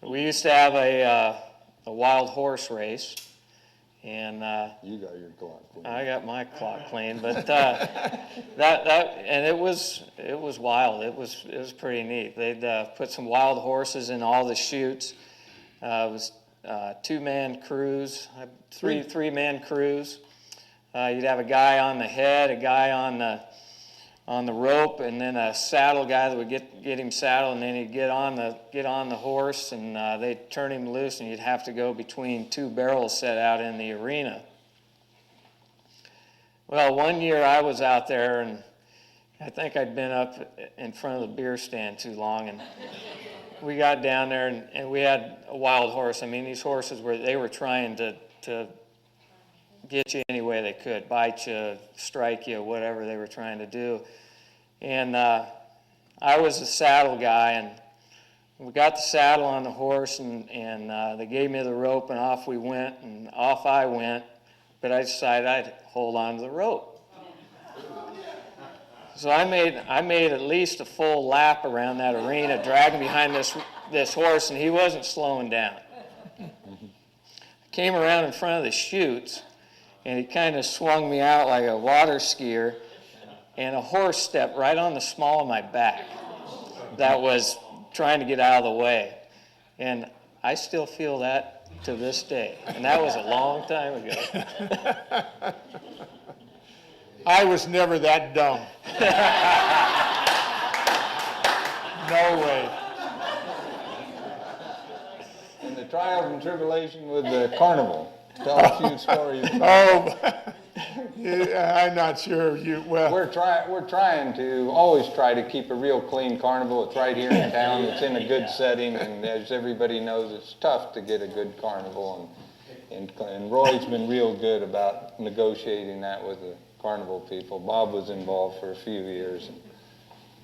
We used to have a wild horse race, and You got your clock clean. I got my clock clean. But and it was wild. It was pretty neat. They'd put some wild horses in all the chutes. It was two-man crews, three-man crews. You'd have a guy on the head, a guy on the rope, and then a saddle guy that would get him saddled, and then he'd get on the horse, and they'd turn him loose, and you'd have to go between two barrels set out in the arena. Well, one year I was out there, and I think I'd been up in front of the beer stand too long, and we got down there, and we had a wild horse. I mean, these horses were trying to get you any way they could, bite you, strike you, whatever they were trying to do. And I was the saddle guy, and we got the saddle on the horse, and they gave me the rope, and off we went, and off I went, but I decided I'd hold on to the rope. So I made at least a full lap around that arena, dragging behind this horse, and he wasn't slowing down. I came around in front of the chutes, and he kind of swung me out like a water skier, and a horse stepped right on the small of my back that was trying to get out of the way. And I still feel that to this day, and that was a long time ago. I was never that dumb. No way. And the trials and tribulation with the carnival. Tell a few stories. Oh, I'm not sure We're trying to always try to keep a real clean carnival. It's right here in town. It's in a good setting, and as everybody knows, it's tough to get a good carnival. And Roy's been real good about negotiating that with the carnival people. Bob was involved for a few years,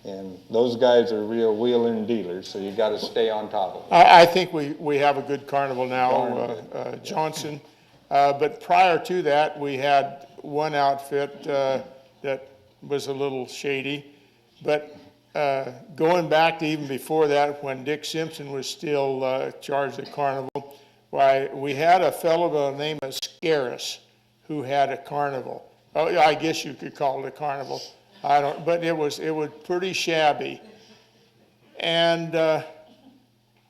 and those guys are real wheeler and dealers, so you got to stay on top of it. I think we have a good carnival now, Johnson. But prior to that, we had one outfit that was a little shady. But going back to even before that, when Dick Simpson was still charged of carnival, why, we had a fellow by the name of Curless who had a carnival. Oh, I guess you could call it a carnival. But it was pretty shabby. And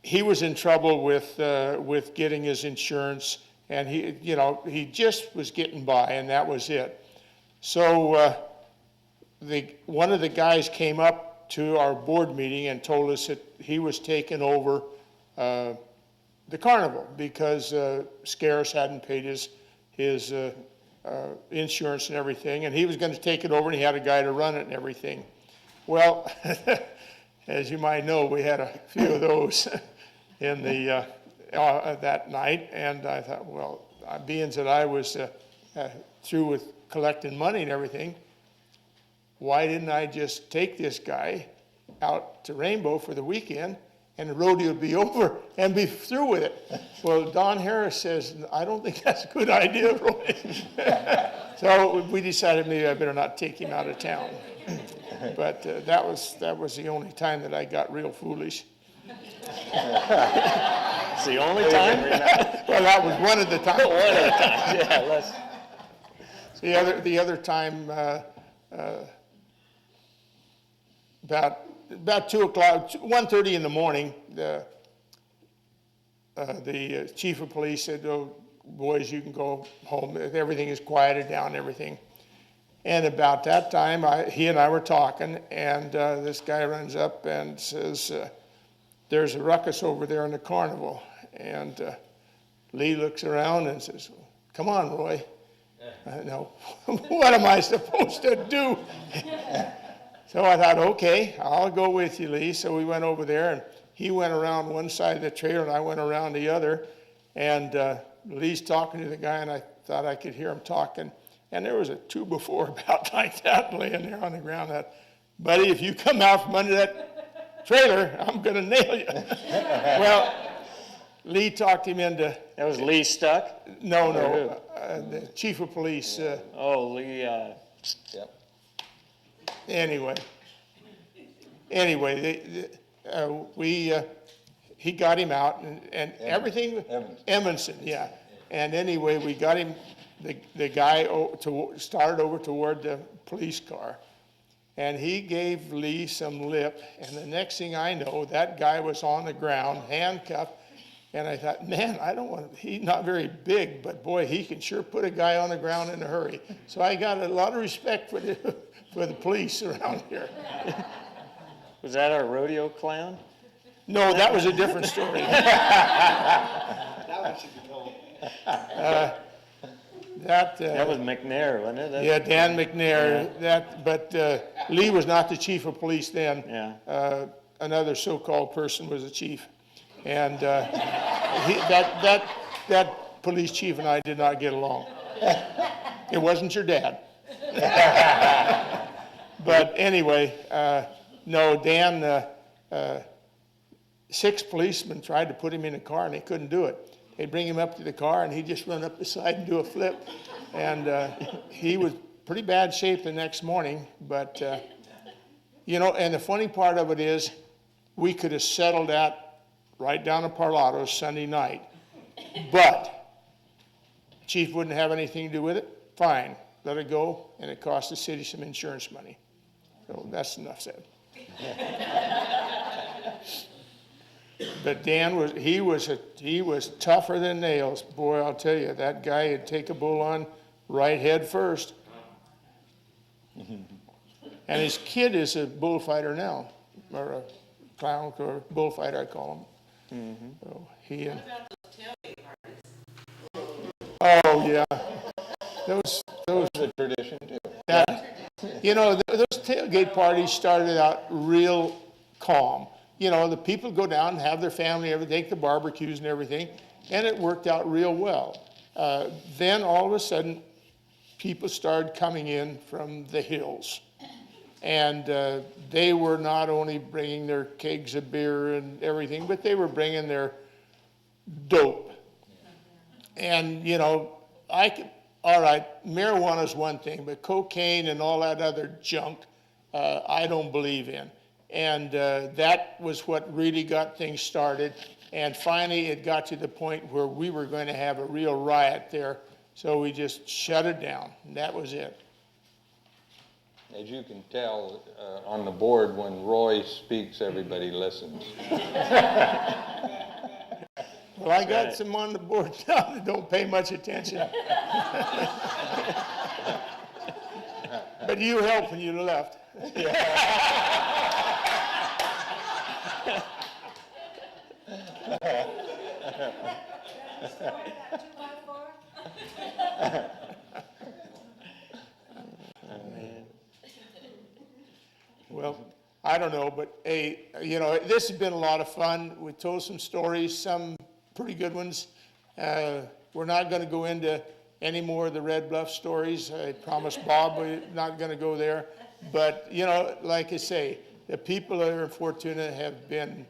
he was in trouble with getting his insurance, and he just was getting by, and that was it. So one of the guys came up to our board meeting and told us that he was taking over the carnival because Scaris hadn't paid his insurance and everything, and he was going to take it over, and he had a guy to run it and everything. Well, as you might know, we had a few of those in the that night, and I thought, well, being that I was through with collecting money and everything, why didn't I just take this guy out to Rainbow for the weekend, and the rodeo would be over and be through with it? Well, Don Harris says, I don't think that's a good idea, Roy. So we decided maybe I better not take him out of town. But that was the only time that I got real foolish. It's the only time? Well, that was one of the times. One of the times, yeah. The other time, about 2 o'clock, 1:30 in the morning, the chief of police said, "Oh, boys, you can go home. Everything is quieted down and everything." And about that time, he and I were talking, and this guy runs up and says, there's a ruckus over there in the carnival. And Lee looks around and says, come on, Roy. No, what am I supposed to do? So I thought, okay, I'll go with you, Lee. So we went over there, and he went around one side of the trailer, and I went around the other. And Lee's talking to the guy, and I thought I could hear him talking. And there was a 2x4 about like that laying there on the ground. That, buddy, if you come out from under that trailer, I'm going to nail you. Well, Lee talked him into... That was Lee Stuck? No, the chief of police. Lee... Yep. Anyway, he got him out and everything. Evanson. Yeah. And anyway, we got him, the guy started over toward the police car. And he gave Lee some lip, and the next thing I know, that guy was on the ground, handcuffed, and I thought, man, he's not very big, but boy, he can sure put a guy on the ground in a hurry. So I got a lot of respect for the police around here. Was that our rodeo clown? No, that was a different story. That one should be told. That was McNair, wasn't it? Yeah, Dan McNair. Yeah. But Lee was not the chief of police then. Yeah. Another so-called person was the chief, and that police chief and I did not get along. It wasn't your dad. But anyway, no, Dan. 6 policemen tried to put him in a car and they couldn't do it. They'd bring him up to the car and he'd just run up the side and do a flip. And he was pretty bad shape the next morning. But, and the funny part of it is we could have settled that right down in Parlato Sunday night. But chief wouldn't have anything to do with it. Fine, let it go. And it cost the city some insurance money. So that's enough said. But Dan was tougher than nails. Boy, I'll tell you, that guy would take a bull on right head first. And his kid is a bullfighter now, or a clown, or bullfighter, I call him. So he. Oh yeah, those The tradition too. Those tailgate parties started out real calm. The people go down and have their family, take the barbecues and everything, and it worked out real well. Then all of a sudden, people started coming in from the hills. And they were not only bringing their kegs of beer and everything, but they were bringing their dope. And, all right, marijuana's one thing, but cocaine and all that other junk, I don't believe in. And that was what really got things started. And finally, it got to the point where we were going to have a real riot there. So we just shut it down. And that was it. As you can tell on the board, when Roy speaks, everybody listens. Well, I got some on the board now that don't pay much attention. But you helped when you left. Well, I don't know, but this has been a lot of fun. We told some stories, some pretty good ones. We're not going to go into any more of the Red Bluff stories. I promised Bob we're not going to go there. But, like I say, the people that are in Fortuna have been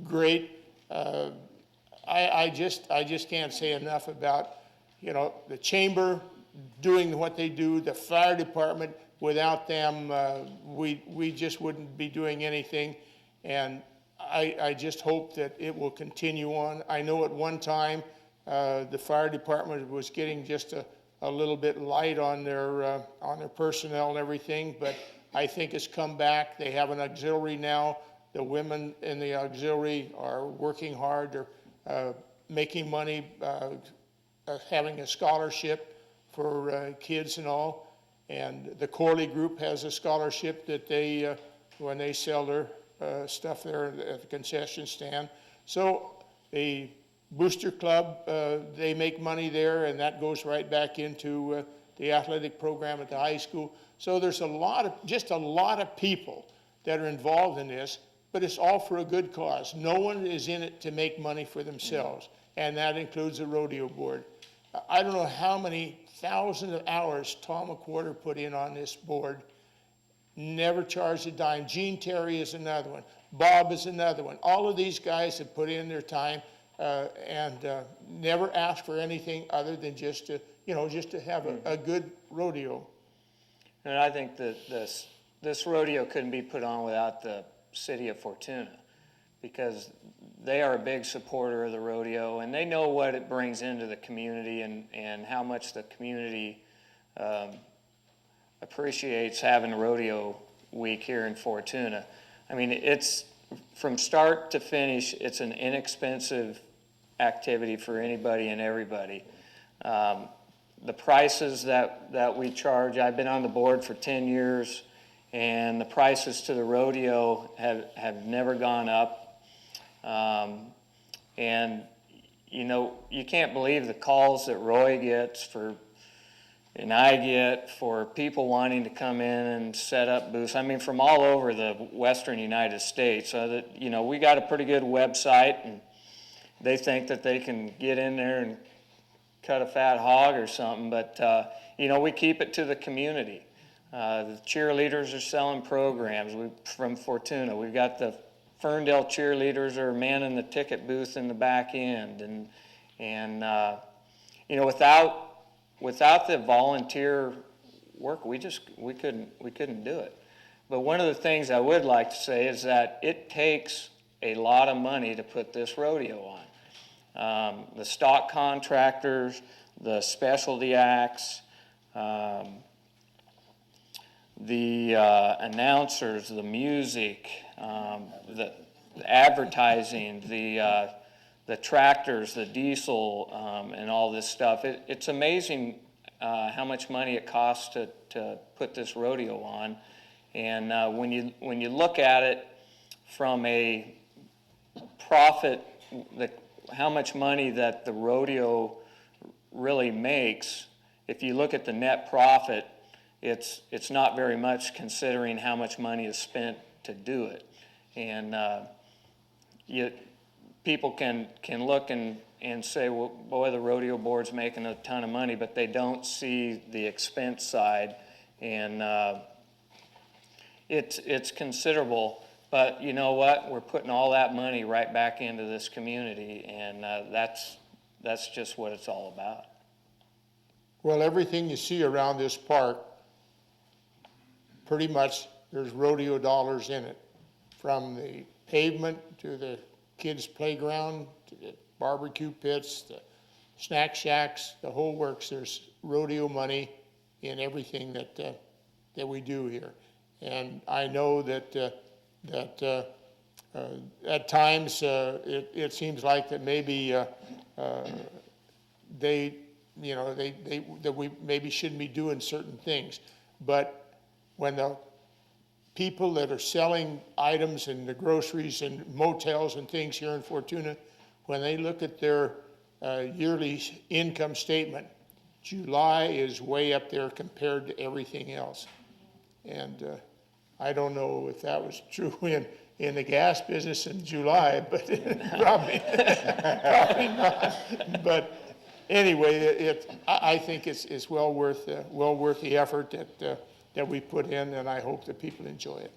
great. I just can't say enough about, the chamber doing what they do, the fire department. Without them, we just wouldn't be doing anything. And I just hope that it will continue on. I know at one time the fire department was getting just a little bit light on their personnel and everything, but I think it's come back. They have an auxiliary now. The women in the auxiliary are working hard. They're making money, having a scholarship for kids and all. And the Corley group has a scholarship that they, when they sell their stuff there at the concession stand. So the Booster Club, they make money there, and that goes right back into the athletic program at the high school. So there's just a lot of people that are involved in this, but it's all for a good cause. No one is in it to make money for themselves, and that includes the rodeo board. I don't know how many thousands of hours Tom McWhorter put in on this board. Never charged a dime. Gene Terry is another one. Bob is another one. All of these guys have put in their time and never asked for anything other than just to have a good rodeo. And I think that this rodeo couldn't be put on without the city of Fortuna, because they are a big supporter of the rodeo, and they know what it brings into the community and how much the community appreciates having rodeo week here in Fortuna. I mean, it's from start to finish, it's an inexpensive activity for anybody and everybody. The prices that we charge, I've been on the board for 10 years, and the prices to the rodeo have never gone up. And, you know, you can't believe the calls that Roy gets and I get for people wanting to come in and set up booths. I mean, from all over the western United States. So that, you know, we got a pretty good website, and they think that they can get in there and cut a fat hog or something, but you know, we keep it to the community. The cheerleaders are selling programs from Fortuna. We've got the Ferndale cheerleaders are manning the ticket booth in the back end, and you know, without the volunteer work, we couldn't do it. But one of the things I would like to say is that it takes a lot of money to put this rodeo on. The stock contractors, the specialty acts, the announcers, the music, the advertising, the tractors, the diesel, and all this stuff. It's amazing how much money it costs to put this rodeo on. And when you look at it from a profit, how much money that the rodeo really makes, if you look at the net profit, it's not very much considering how much money is spent to do it. And people can look and say, well, boy, the rodeo board's making a ton of money, but they don't see the expense side, and it's considerable. But you know what? We're putting all that money right back into this community, and that's just what it's all about. Well, everything you see around this park, pretty much there's rodeo dollars in it, from the pavement to the kids' playground to the barbecue pits, the snack shacks, the whole works. There's rodeo money in everything that we do here, and I know that at times it seems like that maybe that we maybe shouldn't be doing certain things, but when the people that are selling items in the groceries and motels and things here in Fortuna, when they look at their yearly income statement, July is way up there compared to everything else. And I don't know if that was true in the gas business in July, but probably not. But anyway, I think it's well worth the effort that we put in, and I hope that people enjoy it.